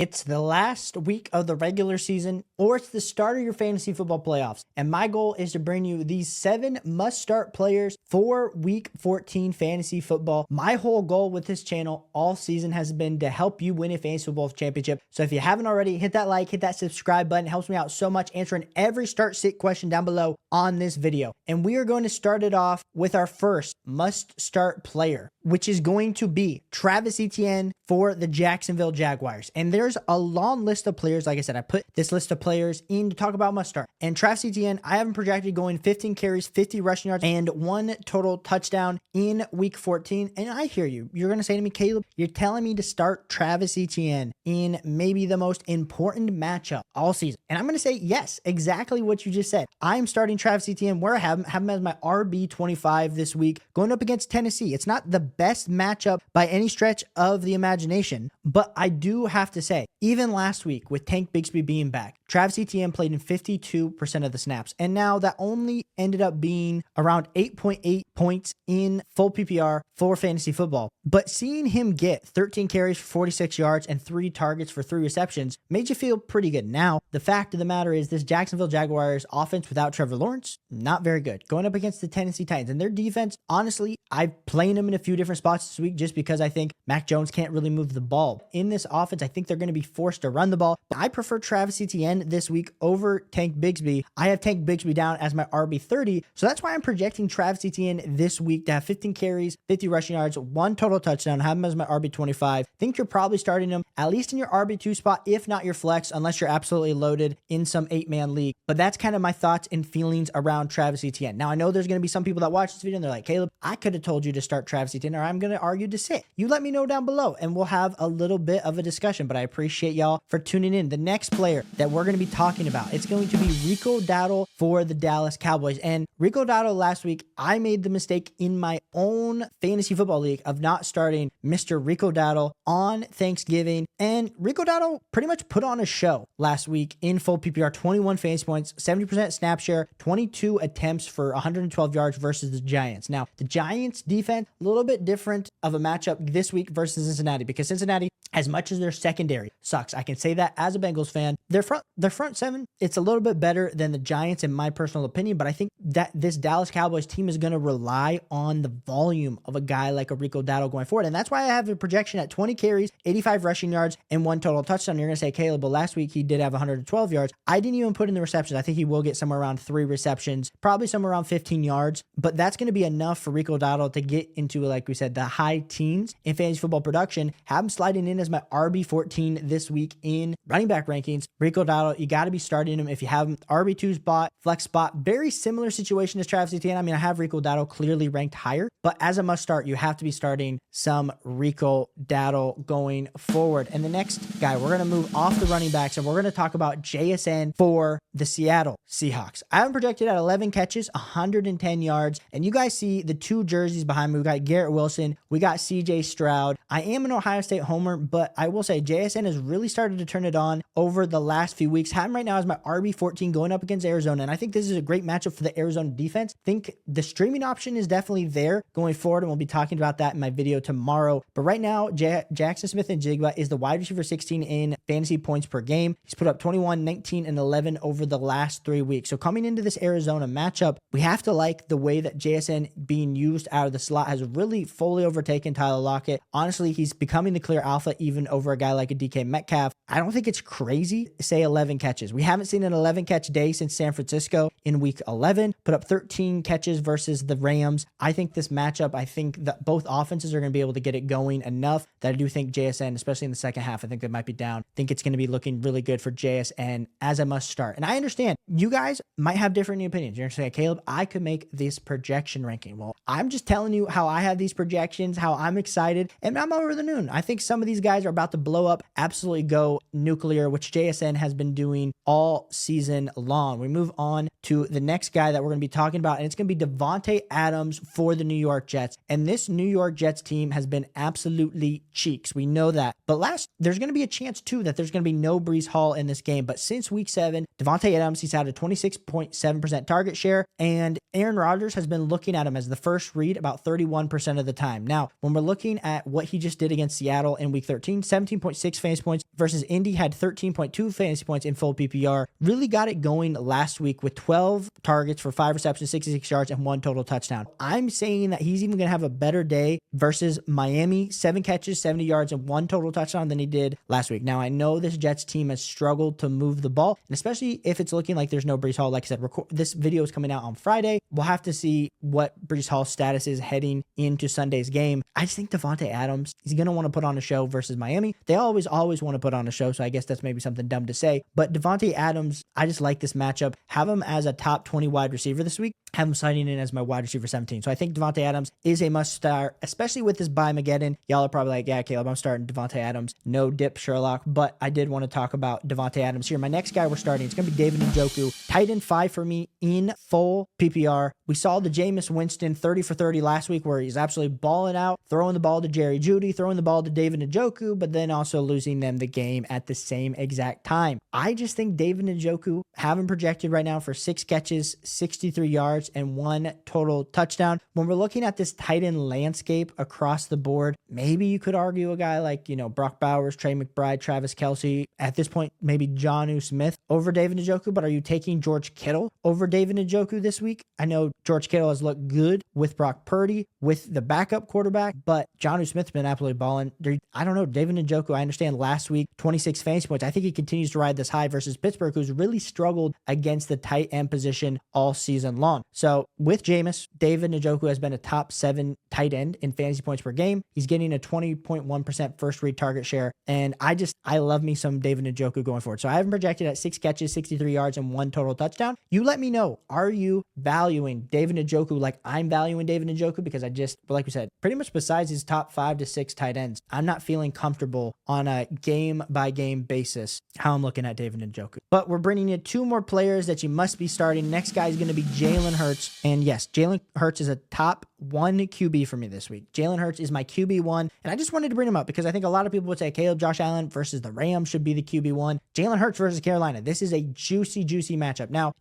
It's the last week of the regular season, or it's the start of your fantasy football playoffs. And my goal is to bring you these 7 must-start players for week 14 fantasy football. My whole goal with this channel all season has been to help you win a fantasy football championship. So if you haven't already, hit that like, hit that subscribe button. It helps me out so much answering every start-sit question down below on this video. And we are going to start it off with our first must-start player, which is going to be Travis Etienne for the Jacksonville Jaguars. And there's a long list of players. Like I said, I put this list of players in to talk about must start. And Travis Etienne, I have him projected going 15 carries, 50 rushing yards, and 1 total touchdown in week 14. And I hear you. You're going to say to me, Caleb, you're telling me to start Travis Etienne in maybe the most important matchup all season. And I'm going to say, yes, exactly what you just said. I'm starting Travis Etienne where I have him as my RB25 this week, going up against Tennessee. It's not the best matchup by any stretch of the imagination, but I do have to say, even last week with Tank Bigsby being back, Travis Etienne played in 52% of the snaps. And now that only ended up being around 8.8 points in full PPR for fantasy football. But seeing him get 13 carries for 46 yards and 3 targets for 3 receptions made you feel pretty good. Now, the fact of the matter is this Jacksonville Jaguars offense without Trevor Lawrence, not very good. Going up against the Tennessee Titans and their defense, honestly, I've played them in a few different spots this week just because I think Mac Jones can't really move the ball. In this offense, I think they're going to be forced to run the ball. But I prefer Travis Etienne this week over Tank Bigsby. I have Tank Bigsby down as my RB30, so that's why I'm projecting Travis Etienne this week to have 15 carries, 50 rushing yards, 1 total touchdown, have him as my RB25. Think you're probably starting him at least in your RB2 spot, if not your flex, unless you're absolutely loaded in some 8-man league. But that's kind of my thoughts and feelings around Travis Etienne. Now, I know there's going to be some people that watch this video and they're like, Caleb, I could have told you to start Travis Etienne, or I'm going to argue to sit. You let me know down below and we'll have a little bit of a discussion, but I appreciate y'all for tuning in. The next player that we're going to be talking about, it's going to be Rico Dowdle for the Dallas Cowboys. And Rico Dowdle last week, I made the mistake in my own fantasy football league of not starting Mr. Rico Dowdle on Thanksgiving. And Rico Dowdle pretty much put on a show last week in full PPR, 21 fantasy points, 70% snap share, 22 attempts for 112 yards versus the Giants. Now, the Giants defense, a little bit different of a matchup this week versus Cincinnati, because Cincinnati, as much as their secondary sucks, I can say that as a Bengals fan, their front 7, it's a little bit better than the Giants in my personal opinion, but I think that this Dallas Cowboys team is going to rely on the volume of a guy like a Rico Dowdle going forward. And that's why I have a projection at 20 carries, 85 rushing yards, and 1 total touchdown. You're going to say, Caleb, but last week he did have 112 yards. I didn't even put in the receptions. I think he will get somewhere around 3 receptions, probably somewhere around 15 yards, but that's going to be enough for Rico Dowdle to get into, like we said, the high teens in fantasy football production. Have him sliding in as my RB14 this week in running back rankings. Rico Dowdle, you got to be starting him if you have him RB2 spot, flex spot. Very similar situation as Travis Etienne. I mean, I have Rico Dowdle clearly ranked higher, but as a must start, you have to be starting some Rico Dowdle going forward. And the next guy, we're going to move off the running backs and we're going to talk about JSN for the Seattle Seahawks. I have him projected at 11 catches, 110 yards. And you guys see the 2 jerseys behind me. We got Garrett Wilson. We got CJ Stroud. I am an Ohio State homer, but I will say JSN has really started to turn it on over the last few weeks. Have him right now as my RB14 going up against Arizona. And I think this is a great matchup for the Arizona defense. Think the streaming option is definitely there going forward. And we'll be talking about that in my video tomorrow. But right now, Jackson Smith-Njigba is the wide receiver 16 in fantasy points per game. He's put up 21, 19, and 11 over the last 3 weeks. So coming into this Arizona matchup, we have to like the way that JSN being used out of the slot has really fully overtaken Tyler Lockett. Honestly, he's becoming the clear alpha even over a guy like a DK Metcalf. I don't think it's crazy to say 11 catches. We haven't seen an 11 catch day since San Francisco in week 11, put up 13 catches versus the Rams. I think this matchup, I think that both offenses are going to be able to get it going enough that I do think JSN, especially in the second half, I think they might be down. I think it's going to be looking really good for JSN as a must start. And I understand you guys might have different opinions. You're going to say, Caleb, I could make this projection ranking. Well, I'm just telling you how I have these projections, how I'm excited, and I'm over the moon. I think some of these guys are about to blow up, absolutely go nuclear, which JSN has been doing all season long. We move on to the next guy that we're going to be talking about, and it's going to be Davante Adams for the New York Jets. And this New York Jets team has been absolutely cheeks. We know that. But there's going to be a chance too that there's going to be no Breece Hall in this game. But since week 7, Davante Adams, he's had a 26.7% target share, and Aaron Rodgers has been looking at him as the first read about 31% of the time. Now, when we're looking at what he just did against Seattle in week 13, 13, 17.6 fantasy points versus Indy had 13.2 fantasy points in full PPR. Really got it going last week with 12 targets for 5 receptions, 66 yards, and 1 total touchdown. I'm saying that he's even going to have a better day versus Miami, 7 catches, 70 yards, and 1 total touchdown than he did last week. Now, I know this Jets team has struggled to move the ball, and especially if it's looking like there's no Breece Hall. Like I said, this video is coming out on Friday. We'll have to see what Breece Hall's status is heading into Sunday's game. I just think Davante Adams, he's going to want to put on a show versus Miami. They always want to put on a show, so I guess that's maybe something dumb to say. But Davante Adams, I just like this matchup. Have him as a top 20 wide receiver this week. Have him signing in as my wide receiver 17. So I think Davante Adams is a must start, especially with this bye Mageddon. Y'all are probably like, yeah, Caleb, I'm starting Davante Adams. No dip, Sherlock. But I did want to talk about Davante Adams here. My next guy we're starting, it's going to be David Njoku. Tight end 5 for me in full PPR. We saw the Jameis Winston 30 for 30 last week where he's absolutely balling out, throwing the ball to Jerry Jeudy, throwing the ball to David Njoku, but then also losing them the game at the same exact time. I just think David Njoku, have him projected right now for 6 catches, 63 yards, and 1 total touchdown. When we're looking at this tight end landscape across the board, maybe you could argue a guy like, Brock Bowers, Trey McBride, Travis Kelce. At this point, maybe Jonnu Smith over David Njoku, but are you taking George Kittle over David Njoku this week? I know George Kittle has looked good with Brock Purdy, with the backup quarterback, but Jonnu Smith's been absolutely balling. I don't know, David Njoku, I understand last week, 26 fantasy points. I think he continues to ride this high versus Pittsburgh, who's really struggled against the tight end position all season long. So with Jameis, David Njoku has been a top 7 tight end in fantasy points per game. He's getting a 20.1% first read target share. And I love me some David Njoku going forward. So I have him projected at 6 catches, 63 yards, and 1 total touchdown. You let me know, are you valuing David Njoku like I'm valuing David Njoku? Because like we said, pretty much besides his top 5 to 6 tight ends, I'm not feeling comfortable on a game by game basis how I'm looking at David Njoku. But we're bringing in 2 more players that you must be starting. Next guy is going to be Jalen Hurts. And yes, Jalen Hurts is a top 1 QB for me this week. Jalen Hurts is my QB1. And I just wanted to bring him up because I think a lot of people would say Caleb, Josh Allen versus the Rams should be the QB1. Jalen Hurts versus Carolina. This is a juicy matchup. Now,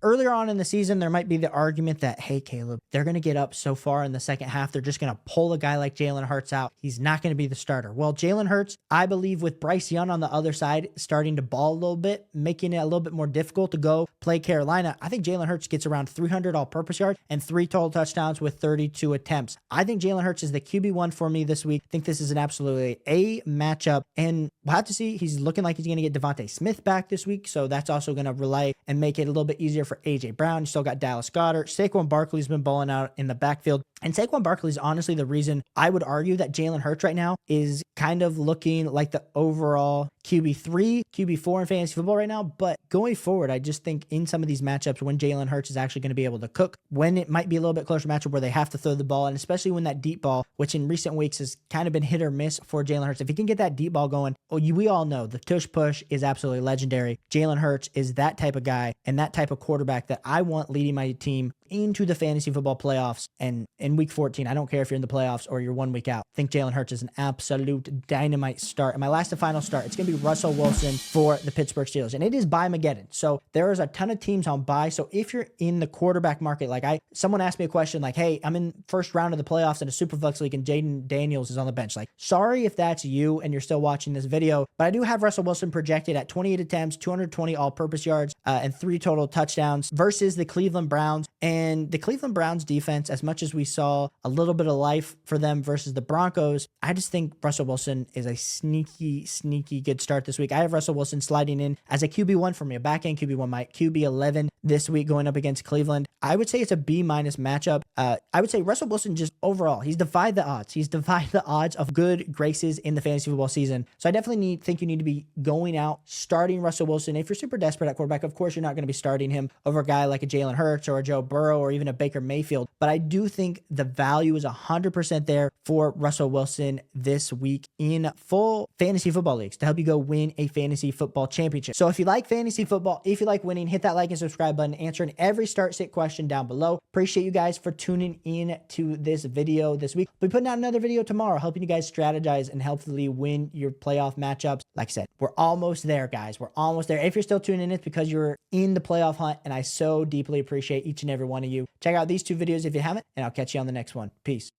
earlier on in the season, there might be the argument that, hey, Caleb, they're going to get up so far in the second half. They're just going to pull a guy like Jalen Hurts out. He's not going to be the starter. Well, Jalen Hurts, I believe with Bryce Young on the other side, starting to ball a little bit, making it a little bit more difficult to go play Carolina. I think Jalen Hurts gets around 300 all-purpose yards and 3 total touchdowns with 32 attempts. I think Jalen Hurts is the QB1 for me this week. I think this is an absolutely A matchup, and we'll have to see. He's looking like he's going to get Devontae Smith back this week, so that's also going to rely and make it a little bit easier for A.J. Brown. You still got Dallas Goedert. Saquon Barkley's been balling out in the backfield, and Saquon Barkley is honestly the reason I would argue that Jalen Hurts right now is kind of looking like the overall QB3, QB4 in fantasy football right now. But going forward, I just think in some of these matchups when Jalen Hurts is actually going to be able to cook, when it might be a little bit closer matchup where they have to throw the ball, and especially when that deep ball, which in recent weeks has kind of been hit or miss for Jalen Hurts, if he can get that deep ball going, we all know the tush push is absolutely legendary. Jalen Hurts is that type of guy and that type of quarterback that I want leading my team into the fantasy football playoffs. And in week 14, I don't care if you're in the playoffs or you're 1 week out. I think Jalen Hurts is an absolute dynamite start. And my last and final start, it's going to be Russell Wilson for the Pittsburgh Steelers. And it is bye Mageddon. So there is a ton of teams on bye. So if you're in the quarterback market, someone asked me a question like, hey, I'm in first round of the playoffs in a Superflex league and Jaden Daniels is on the bench. Sorry if that's you and you're still watching this video, but I do have Russell Wilson projected at 28 attempts, 220 all-purpose yards, and 3 total touchdowns versus the Cleveland Browns. And the Cleveland Browns defense, as much as we saw a little bit of life for them versus the Broncos, I just think Russell Wilson is a sneaky good start this week. I have Russell Wilson sliding in as a QB1 for me, a back-end QB1, my QB11 this week going up against Cleveland. I would say it's a B- matchup. I would say Russell Wilson just overall, he's defied the odds. He's defied the odds of good graces in the fantasy football season. So I definitely think you need to be going out, starting Russell Wilson. If you're super desperate at quarterback, of course, you're not going to be starting him over a guy like a Jalen Hurts or a Joe Burrow or even a Baker Mayfield. But I do think the value is 100% there for Russell Wilson this week in full fantasy football leagues to help you go win a fantasy football championship. So if you like fantasy football, if you like winning, hit that like and subscribe button, answering every start sit question down below. Appreciate you guys for tuning in to this video this week. We'll be putting out another video tomorrow, helping you guys strategize and hopefully win your playoff matchups. Like I said, we're almost there, guys. We're almost there. If you're still tuning in, it's because you're in the playoff hunt, and I so deeply appreciate each and every one of you. Check out these 2 videos if you haven't, and I'll catch you on the next one. Peace.